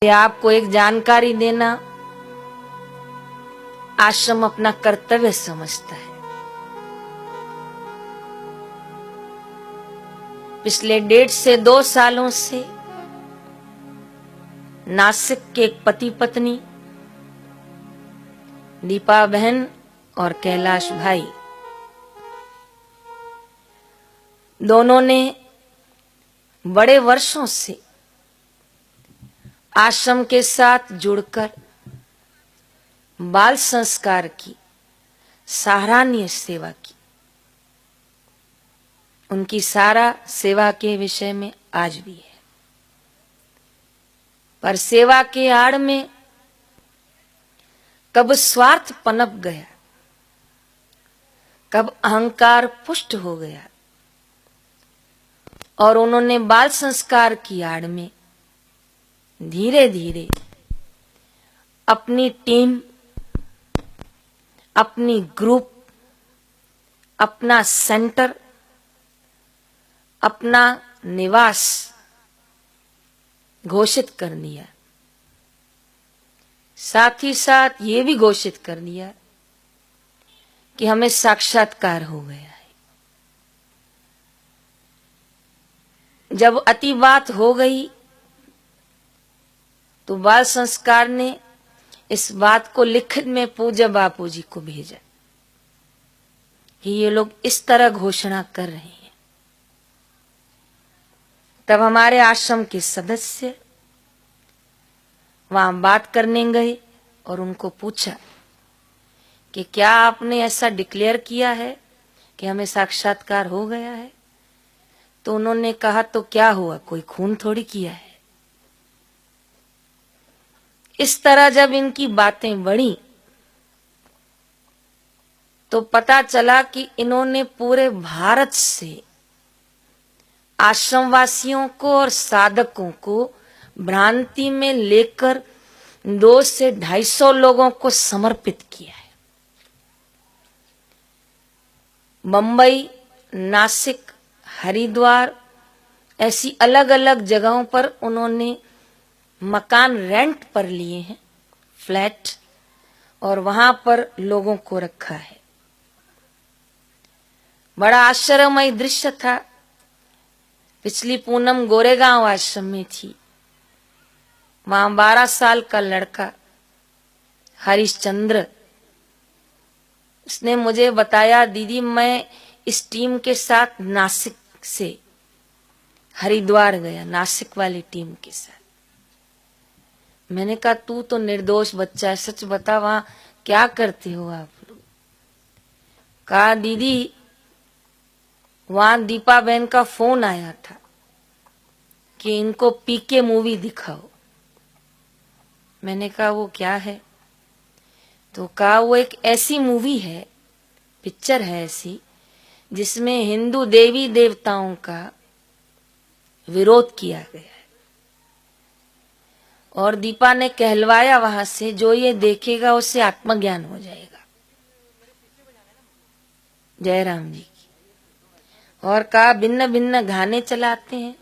आपको एक जानकारी देना, आश्रम अपना कर्तव्य समझता है। पिछले 1.5 से 2 सालों से नासिक के एक पति पत्नी दीपा बहन और कैलाश भाई दोनों ने बड़े वर्षों से आश्रम के साथ जुड़कर बाल संस्कार की सराहनीय सेवा की। उनकी सारा सेवा के विषय में आज भी है, पर सेवा के आड़ में कब स्वार्थ पनप गया, कब अहंकार पुष्ट हो गया और उन्होंने बाल संस्कार की आड़ में धीरे धीरे अपनी टीम, अपनी ग्रुप, अपना सेंटर, अपना निवास घोषित कर दिया। साथ ही साथ ये भी घोषित कर दिया कि हमें साक्षात्कार हो गया है। जब अति बात हो गई तो बाल संस्कार ने इस बात को लिखित में पूज्य बापू जी को भेजा कि ये लोग इस तरह घोषणा कर रहे हैं। तब हमारे आश्रम के सदस्य वहां बात करने गए और उनको पूछा कि क्या आपने ऐसा डिक्लेयर किया है कि हमें साक्षात्कार हो गया है? तो उन्होंने कहा तो क्या हुआ, कोई खून थोड़ी किया है। इस तरह जब इनकी बातें बढ़ी तो पता चला कि इन्होंने पूरे भारत से आश्रमवासियों को और साधकों को भ्रांति में लेकर 200 से 250 लोगों को समर्पित किया है। बंबई, नासिक, हरिद्वार ऐसी अलग अलग जगहों पर उन्होंने मकान रेंट पर लिए हैं, फ्लैट, और वहां पर लोगों को रखा है। बड़ा आश्चर्यमय दृश्य था। पिछली पूनम गोरेगांव आश्रम में थी। वहां 12 साल का लड़का हरिश्चंद्र, उसने मुझे बताया, दीदी मैं इस टीम के साथ नासिक से हरिद्वार गया, नासिक वाली टीम के साथ। मैंने कहा तू तो निर्दोष बच्चा है, सच बता वहां क्या करते हो आप लोग? कहा दीदी वहां दीपा बहन का फोन आया था कि इनको पीके मूवी दिखाओ। मैंने कहा वो क्या है? तो कहा वो एक ऐसी मूवी है, पिक्चर है ऐसी, जिसमें हिंदू देवी देवताओं का विरोध किया गया है। और दीपा ने कहलवाया वहां से, जो ये देखेगा उससे आत्मज्ञान हो जाएगा। जयराम जी की। और कहा भिन्न भिन्न गाने चलाते हैं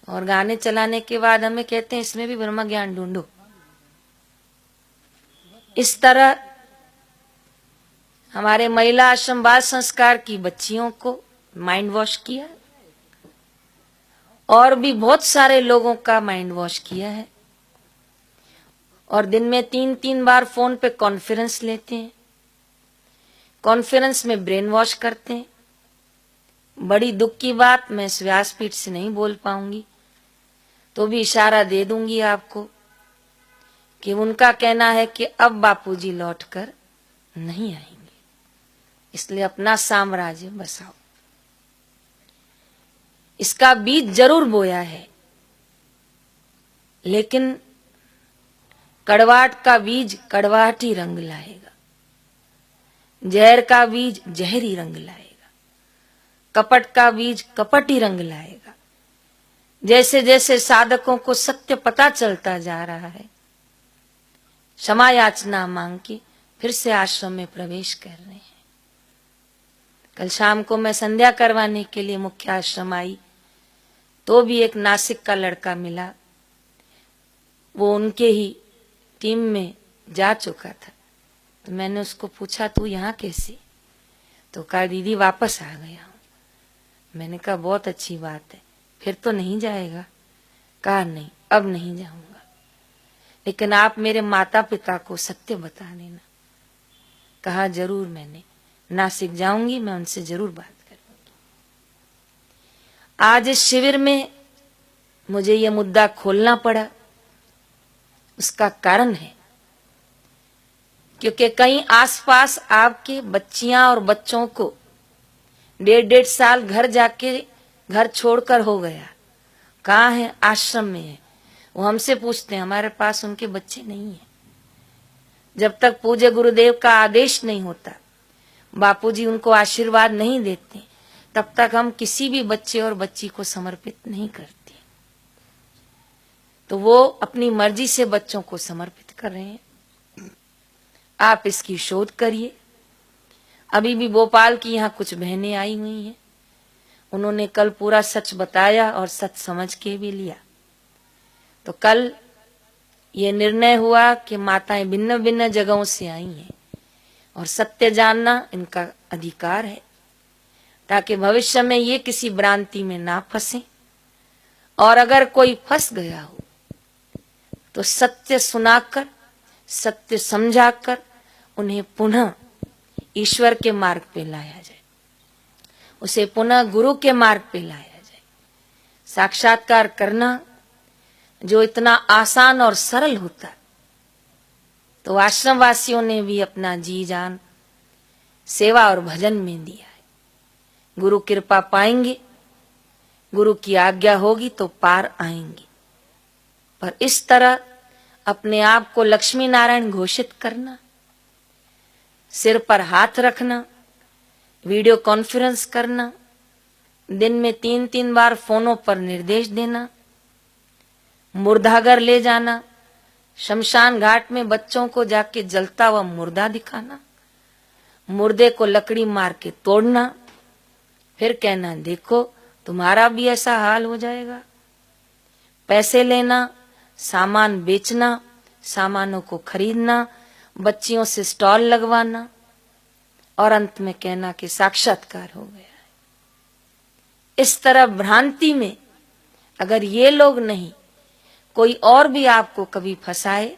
और गाने चलाने के बाद हमें कहते हैं इसमें भी ब्रह्म ज्ञान ढूंढो। इस तरह हमारे महिला आश्रम बाल संस्कार की बच्चियों को माइंड वॉश किया और भी बहुत सारे लोगों का माइंड वॉश किया है। और दिन में 3-3 बार फोन पे कॉन्फ्रेंस लेते हैं, कॉन्फ्रेंस में ब्रेन वॉश करते हैं। बड़ी दुख की बात, मैं इस व्यासपीठ से नहीं बोल पाऊंगी तो भी इशारा दे दूंगी आपको कि उनका कहना है कि अब बापूजी लौटकर नहीं आएंगे, इसलिए अपना साम्राज्य बसाओ। इसका बीज जरूर बोया है, लेकिन कड़वाहट का बीज कड़वाहटी रंग लाएगा, जहर का बीज जहरी रंग लाएगा, कपट का बीज कपटी रंग लाएगा। जैसे जैसे साधकों को सत्य पता चलता जा रहा है, क्षमा याचना मांग के फिर से आश्रम में प्रवेश कर रहे हैं। कल शाम को मैं संध्या करवाने के लिए मुख्य आश्रम आई तो भी एक नासिक का लड़का मिला। वो उनके ही टीम में जा चुका था। तो मैंने उसको पूछा तू यहाँ कैसे? तो कहा दीदी वापस आ गया हूँ। मैंने कहा बहुत अच्छी बात है, फिर तो नहीं जाएगा? कहा नहीं, अब नहीं जाऊंगा, लेकिन आप मेरे माता पिता को सत्य बता देना। कहा जरूर, मैंने नासिक जाऊंगी, मैं उनसे जरूर बात करूंगी। आज इस शिविर में मुझे यह मुद्दा खोलना पड़ा, उसका कारण है क्योंकि कहीं आसपास आपके बच्चियां और बच्चों को 1.5 साल घर छोड़कर हो गया। कहाँ है? आश्रम में है। वो हमसे पूछते हैं, हमारे पास उनके बच्चे नहीं है। जब तक पूज्य गुरुदेव का आदेश नहीं होता, बापूजी उनको आशीर्वाद नहीं देते, तब तक हम किसी भी बच्चे और बच्ची को समर्पित नहीं करते। तो वो अपनी मर्जी से बच्चों को समर्पित कर रहे हैं। आप इसकी शोध करिए। अभी भी भोपाल की यहाँ कुछ बहनें आई हुई हैं, उन्होंने कल पूरा सच बताया और सच समझ के भी लिया। तो कल ये निर्णय हुआ कि माताएं भिन्न भिन्न जगहों से आई हैं और सत्य जानना इनका अधिकार है, ताकि भविष्य में ये किसी भ्रांति में ना फंसे। और अगर कोई फंस गया हो तो सत्य सुनाकर, सत्य समझाकर उन्हें पुनः ईश्वर के मार्ग पे लाया जाए, उसे पुनः गुरु के मार्ग पे लाया जाए। साक्षात्कार करना जो इतना आसान और सरल होता, तो आश्रम वासियों ने भी अपना जी जान सेवा और भजन में दिया है। गुरु कृपा पाएंगे, गुरु की आज्ञा होगी तो पार आएंगे। पर इस तरह अपने आप को लक्ष्मी नारायण घोषित करना, सिर पर हाथ रखना, वीडियो कॉन्फ्रेंस करना, दिन में 3-3 बार फोनों पर निर्देश देना, मुर्दाघर ले जाना, शमशान घाट में बच्चों को जाके जलता हुआ मुर्दा दिखाना, मुर्दे को लकड़ी मार के तोड़ना, फिर कहना देखो तुम्हारा भी ऐसा हाल हो जाएगा। पैसे लेना, सामान बेचना, सामानों को खरीदना, बच्चियों से स्टॉल लगवाना और अंत में कहना कि साक्षात्कार हो गया है। इस तरह भ्रांति में अगर ये लोग नहीं, कोई और भी आपको कभी फंसाए,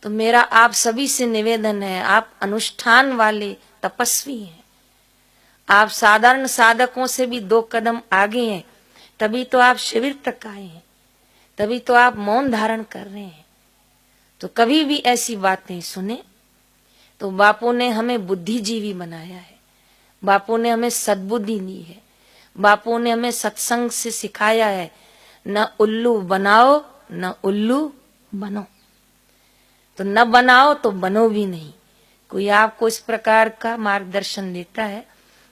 तो मेरा आप सभी से निवेदन है, आप अनुष्ठान वाले तपस्वी हैं, आप साधारण साधकों से भी 2 कदम आगे हैं, तभी तो आप शिविर तक आए हैं, तभी तो आप मौन धारण कर रहे हैं। तो कभी भी ऐसी बातें सुने तो बापू ने हमें बुद्धिजीवी बनाया है, बापू ने हमें सद्बुद्धि दी है, बापू ने हमें सत्संग से सिखाया है, न उल्लू बनाओ न उल्लू बनो। तो न बनाओ तो बनो भी नहीं। कोई आपको इस प्रकार का मार्गदर्शन देता है,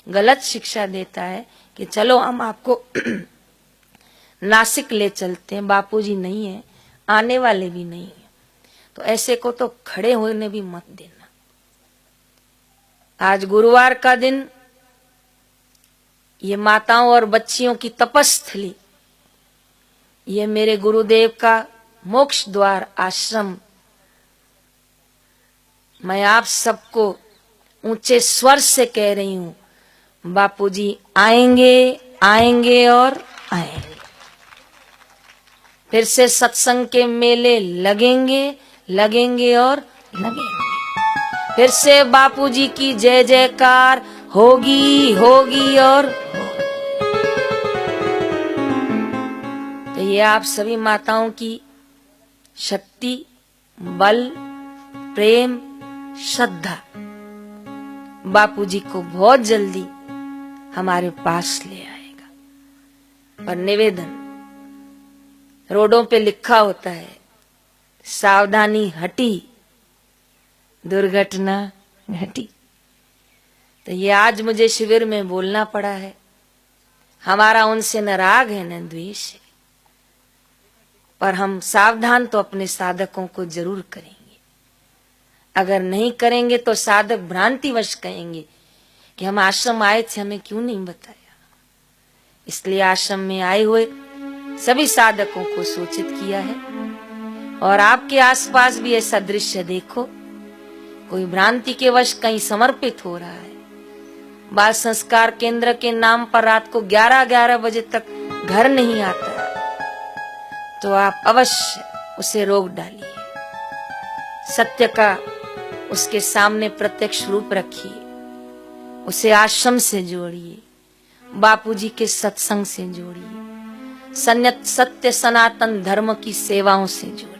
गलत शिक्षा देता है कि चलो हम आपको नासिक ले चलते हैं, बापूजी नहीं है, आने वाले भी नहीं है, तो ऐसे को तो खड़े होने भी मत देना। आज गुरुवार का दिन ये माताओं और बच्चियों की तपस्थली, ये मेरे गुरुदेव का मोक्ष द्वार आश्रम, मैं आप सबको ऊंचे स्वर से कह रही हूं, बापूजी आएंगे, आएंगे और आएंगे। फिर से सत्संग के मेले लगेंगे, लगेंगे और लगेंगे। फिर से बापूजी की जय जयकार होगी, होगी और तो ये आप सभी माताओं की शक्ति, बल, प्रेम, श्रद्धा बापूजी को बहुत जल्दी हमारे पास ले आएगा। पर निवेदन, रोडों पे लिखा होता है सावधानी हटी दुर्घटना घटी। तो ये आज मुझे शिविर में बोलना पड़ा है। हमारा उनसे न राग है न द्वेष है, पर हम सावधान तो अपने साधकों को जरूर करेंगे। अगर नहीं करेंगे तो साधक भ्रांतिवश कहेंगे कि हम आश्रम आए थे, हमें क्यों नहीं बताया। इसलिए आश्रम में आए हुए सभी साधकों को सूचित किया है और आपके आसपास भी ऐसा दृश्य देखो, कोई भ्रांति के वश कहीं समर्पित हो रहा है, बाल संस्कार केंद्र के नाम पर रात को 11-11 बजे तक घर नहीं आता है, तो आप अवश्य उसे रोक डालिए। सत्य का उसके सामने प्रत्यक्ष रूप रखिए, उसे आश्रम से जोड़िए, बापूजी के सत्संग से जोड़िए, सत्य सनातन धर्म की सेवाओं से जोड़िए।